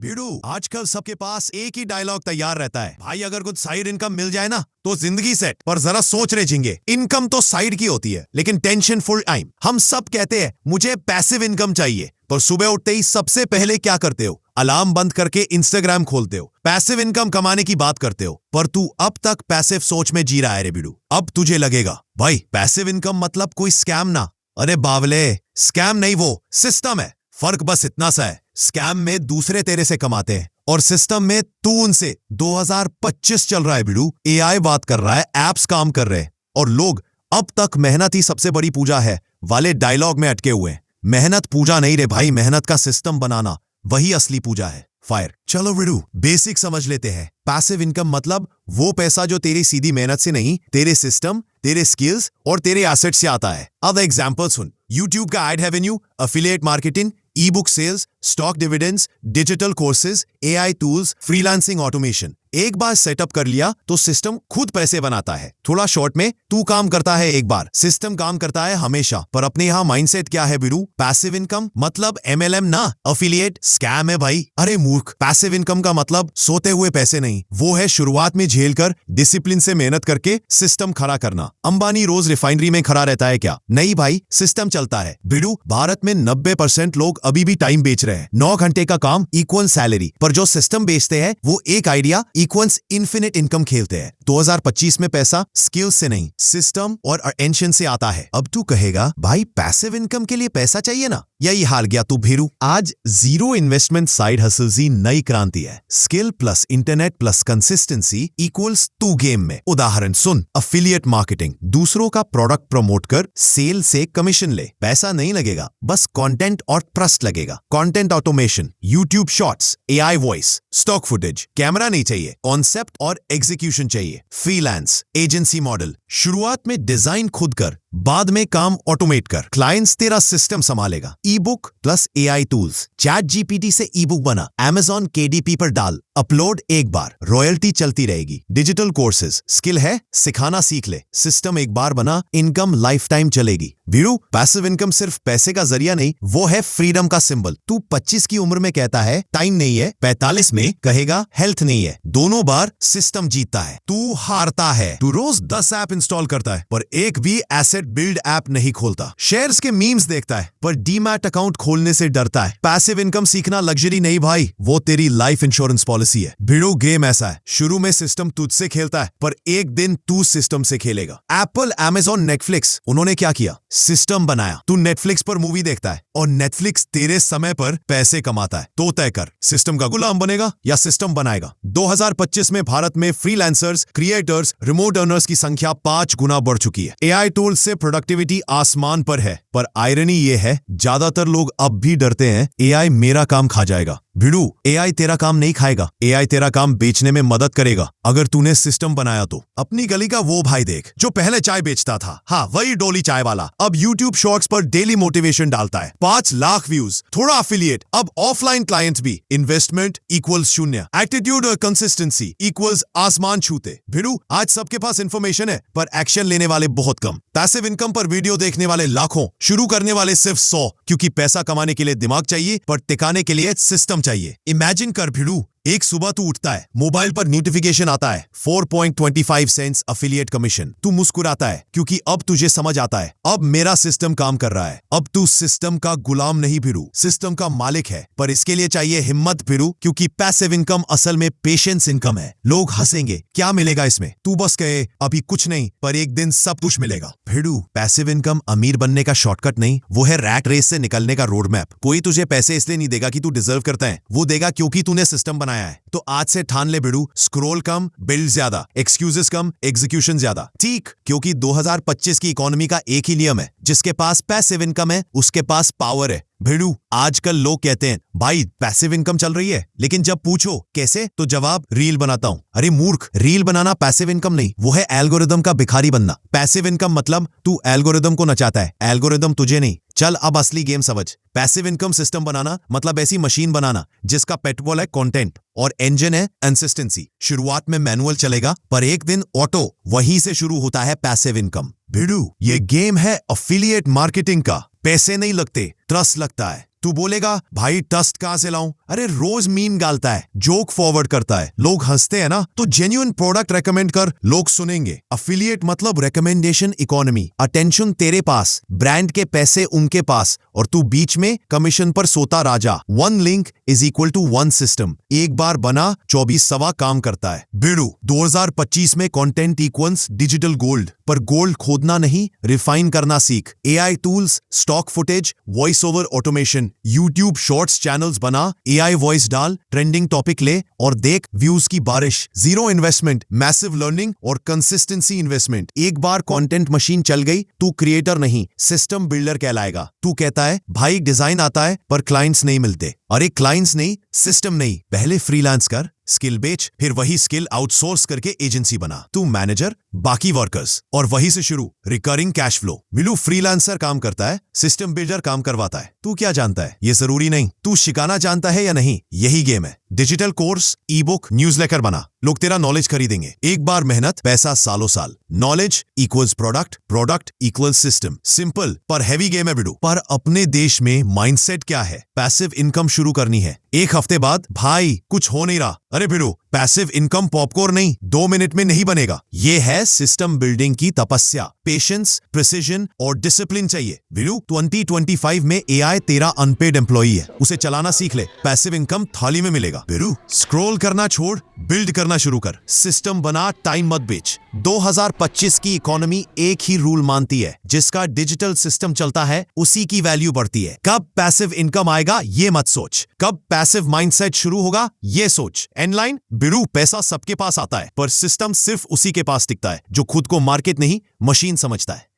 भीड़ू, आजकल सबके पास एक ही डायलॉग तैयार रहता है, भाई अगर कुछ साइड इनकम मिल जाए ना तो जिंदगी सेट। पर जरा सोच रहे झिंगे, इनकम तो साइड की होती है लेकिन टेंशन फुल टाइम। हम सब कहते हैं मुझे पैसिव इनकम चाहिए, पर सुबह उठते ही सबसे पहले क्या करते हो? अलार्म बंद करके इंस्टाग्राम खोलते हो, पैसिव इनकम कमाने की बात करते हो। पर तू अब तक पैसिव सोच में जी रहा है रे भीड़ू। अब तुझे लगेगा भाई पैसिव इनकम मतलब कोई स्कैम ना। अरे बावले, स्कैम नहीं, वो सिस्टम है। फर्क बस इतना सा है, स्कैम में दूसरे तेरे से कमाते हैं और सिस्टम में तू उनसे। 2025 चल रहा है भिड़ू, एआई बात कर रहा है, एप्स काम कर रहे हैं और लोग अब तक मेहनत ही सबसे बड़ी पूजा है वाले डायलॉग में अटके हुए हैं। मेहनत पूजा नहीं रे भाई, मेहनत का सिस्टम बनाना वही असली पूजा है। फायर। चलो भिड़ू, बेसिक समझ लेते हैं। पैसिव इनकम मतलब वो पैसा जो तेरी सीधी मेहनत से नहीं, तेरे सिस्टम, तेरे स्किल्स और तेरे एसेट से आता है। अब एग्जांपल सुन, यूट्यूब का ad revenue, affiliate marketing, ebook sales, stock dividends, digital courses, AI tools, freelancing, automation. एक बार सेटअप कर लिया तो सिस्टम खुद पैसे बनाता है। थोड़ा शॉर्ट में, तू काम करता है एक बार, सिस्टम काम करता है हमेशा। पर अपने यहाँ माइंडसेट क्या है बिरू? पैसिव इनकम मतलब एमएलएम ना, एफिलिएट स्कैम है भाई। अरे मूर्ख, पैसिव इनकम का मतलब सोते हुए पैसे नहीं, वो है शुरुआत में झेल कर, डिसिप्लिन से मेहनत करके सिस्टम खड़ा करना। अंबानी रोज रिफाइनरी में खड़ा रहता है क्या? नहीं भाई, सिस्टम चलता है। बिरू, भारत में 90% लोग अभी भी टाइम बेच रहे हैं। 9 घंटे का काम इक्वल सैलरी, पर जो सिस्टम बेचते हैं वो एक आइडिया इक्वल्स इन्फिनिट इनकम खेलते हैं। 2025 में पैसा स्किल से नहीं, सिस्टम और अटेंशन से आता है। अब तू कहेगा भाई पैसिव इनकम के लिए पैसा चाहिए ना? यही हार गया तू भीरू। आज जीरो इन्वेस्टमेंट साइड हसल्स ही नई क्रांति है। Skill plus internet plus consistency equals तू गेम में। उदाहरण सुन, एफिलिएट मार्केटिंग, दूसरों का प्रोडक्ट प्रमोट कर सेल से कमीशन ले, पैसा नहीं लगेगा, बस कंटेंट और ट्रस्ट लगेगा। Content automation, YouTube shorts, AI voice, stock footage, camera नहीं चाहिए, कॉन्सेप्ट और एग्जीक्यूशन चाहिए। फ्रीलांस, एजेंसी मॉडल, शुरुआत में डिजाइन खुद कर, बाद में काम ऑटोमेट कर, क्लाइंट्स तेरा सिस्टम संभालेगा। ई book plus AI tools, chat GPT से ई बुक बना, अमेजॉन केडीपी पर डाल, अपलोड एक बार, रॉयल्टी चलती रहेगी। डिजिटल कोर्सेज, स्किल है सिखाना सीख ले, सिस्टम एक बार बना, इनकम लाइफ टाइम चलेगी। वीरू, पैसिव इनकम सिर्फ पैसे का जरिया नहीं, वो है फ्रीडम का सिंबल। तू 25 की उम्र में कहता है टाइम नहीं है, 45 में कहेगा हेल्थ नहीं है। दोनों बार सिस्टम जीतता है, तू हारता है। तू रोज 10 ऐप इंस्टॉल करता है पर एक भी एसेट बिल्ड ऐप नहीं खोलता। शेयर्स के मीम्स देखता है पर डीमैट अकाउंट खोलने से डरता है। पैसिव इनकम सीखना लग्जरी नहीं भाई, वो तेरी लाइफ इंश्योरेंस पॉलिसी है। भिड़ो, गेम ऐसा है, शुरू में सिस्टम तुझसे खेलता है पर एक दिन तू सिस्टम से खेलेगा। एप्पल, अमेजॉन, नेटफ्लिक्स, उन्होंने क्या किया? सिस्टम बनाया। तू नेटफ्लिक्स पर मूवी देखता है और नेटफ्लिक्स तेरे समय पर पैसे कमाता है। तो तय कर, सिस्टम का गुलाम बनेगा या सिस्टम बनाएगा? 2025 में भारत में फ्रीलांसर्स, क्रिएटर्स, रिमोट अर्नर्स की संख्या 5 गुना बढ़ चुकी है। एआई टूल्स से प्रोडक्टिविटी आसमान पर है, पर आयरनी ये है ज्यादातर लोग अब भी डरते हैं एआई मेरा काम खा जाएगा। भिड़ू, एआई तेरा काम नहीं खाएगा, एआई तेरा काम बेचने में मदद करेगा अगर तूने सिस्टम बनाया तो। अपनी गली का वो भाई देख जो पहले चाय बेचता था, हाँ वही डोली चाय वाला, अब यूट्यूब शॉर्ट्स पर डेली मोटिवेशन डालता है। 5 लाख व्यूज, थोड़ा एफिलिएट, अब ऑफलाइन क्लाइंट्स भी। इन्वेस्टमेंट इक्वल्स 0, एटीट्यूड और कंसिस्टेंसी इक्वल्स आसमान छूते। भिड़ू, आज सबके पास इंफॉर्मेशन है पर एक्शन लेने वाले बहुत कम। पैसिव इनकम पर वीडियो देखने वाले लाखों, शुरू करने वाले सिर्फ 100। क्योंकि पैसा कमाने के लिए दिमाग चाहिए पर टिकाने के लिए सिस्टम चाहिए। इमेजिन कर भिड़ू, एक सुबह तू उठता है, मोबाइल पर नोटिफिकेशन आता है 4.25 सेंट्स एफिलिएट कमीशन। तू मुस्कुराता है क्योंकि अब तुझे समझ आता है अब मेरा सिस्टम काम कर रहा है। अब तू सिस्टम का गुलाम नहीं भिड़ू, सिस्टम का मालिक है। पर इसके लिए चाहिए हिम्मत भिड़ू, क्योंकि पैसिव इनकम असल में पेशेंस इनकम है। लोग हंसेंगे, क्या मिलेगा इसमें? तू बस कहे अभी कुछ नहीं, पर एक दिन सब कुछ मिलेगा। भिड़ू, पैसिव इनकम अमीर बनने का शॉर्टकट नहीं, वो है रैट रेस से निकलने का रोड मैप। कोई तुझे पैसे इसलिए नहीं देगा कि तू डिजर्व करता है, वो देगा क्योंकि तूने सिस्टम बनाया है। तो आज से ठान ले भिड़ू, स्क्रॉल कम, बिल्ड ज्यादा, एक्सक्यूजेस कम, एग्जीक्यूशन ज्यादा। ठीक, क्योंकि 2025 की इकोनॉमी का एक ही नियम है, जिसके पास पैसिव इनकम है उसके पास पावर है। भिड़ू, आजकल लोग कहते हैं भाई पैसिव इनकम चल रही है, लेकिन जब पूछो कैसे तो जवाब रील बनाता हूं। अरे मूर्ख, रील बनाना पैसिव इनकम नहीं, वो है एल्गोरिदम का भिखारी बनना। पैसिव इनकम मतलब तू एल्गोरिदम को नचाता है, एल्गोरिदम तुझे नहीं। चल अब असली गेम समझ। पैसिव इनकम सिस्टम बनाना मतलब ऐसी मशीन बनाना जिसका पेट्रोल है कंटेंट और इंजन है कंसिस्टेंसी। शुरुआत में मैनुअल चलेगा पर एक दिन ऑटो, वहीं से शुरू होता है पैसिव इनकम। भिड़ू, ये गेम है एफिलिएट मार्केटिंग का। पैसे नहीं लगते, ट्रस्ट लगता है। तू बोलेगा भाई ट्रस्ट कहां से लाऊं? अरे रोज मीम गालता है, जोक फॉरवर्ड करता है, लोग हंसते हैं ना, तो जेन्युइन प्रोडक्ट रेकमेंड कर, लोग सुनेंगे। अफिलिएट मतलब रिकमेंडेशन इकोनॉमी। अटेंशन तेरे पास, ब्रांड के पैसे उनके पास, और तू बीच में कमीशन पर सोता राजा। 1 link is equal to 1 system. एक बार बना 24 सवा काम करता है। भिड़ू 2025 में कंटेंट इक्वल्स डिजिटल गोल्ड, पर गोल्ड खोदना नहीं, रिफाइन करना सीख। AI tools, stock footage, voice over automation, YouTube shorts channels बना, एआई वॉइस डाल, ट्रेंडिंग टॉपिक ले और देख व्यूज की बारिश। जीरो इन्वेस्टमेंट, मैसिव लर्निंग और कंसिस्टेंसी इन्वेस्टमेंट। एक बार कंटेंट मशीन चल गई, तू क्रिएटर नहीं, सिस्टम बिल्डर कहलाएगा। तू कहता है भाई डिजाइन आता है पर क्लाइंट्स नहीं मिलते। अरे क्लाइंट्स नहीं, सिस्टम नहीं। पहले फ्रीलांस कर, स्किल बेच, फिर वही स्किल आउटसोर्स करके एजेंसी बना। तू मैनेजर, बाकी वर्कर्स, और वही से शुरू रिकरिंग कैश फ्लो। मिलू फ्रीलांसर काम करता है, सिस्टम बिल्डर काम करवाता है। तू क्या जानता है? ये जरूरी नहीं। तू शिकाना जानता है या नहीं, यही गेम है। डिजिटल कोर्स, ई बुक, न्यूज़लेटर बना, लोग तेरा नॉलेज खरीदेंगे। एक बार मेहनत, पैसा सालों साल। Knowledge equals product, product equals system. Simple पर हैवी गेम है बिडू। पर अपने देश में माइंडसेट क्या है? पैसिव इनकम शुरू करनी है। एक हफ्ते बाद भाई कुछ हो नहीं रहा। अरे भिड़ो, पैसिव इनकम पॉपकॉर्न नहीं, 2 मिनट में नहीं बनेगा। ये है सिस्टम बिल्डिंग की तपस्या। पेशेंस, प्रिसिजन और डिसिप्लिन चाहिए। भिड़ो 2025 में एआई तेरा अनपेड एम्प्लॉई है, उसे चलाना सीख ले। पैसिव इनकम थाली में मिलेगा। भिड़ो स्क्रॉल करना छोड़, बिल्ड करना शुरू कर। सिस्टम बना, टाइम मत बेच। 2025 की इकोनॉमी एक ही रूल मानती है, जिसका डिजिटल सिस्टम चलता है उसी की वैल्यू बढ़ती है। कब पैसिव इनकम आएगा ये मत सोच, कब पैसिव माइंडसेट शुरू होगा ये सोच। एंडलाइन, बिड़ू पैसा सबके पास आता है, पर सिस्टम सिर्फ उसी के पास टिकता है जो खुद को मार्केट नहीं मशीन समझता है।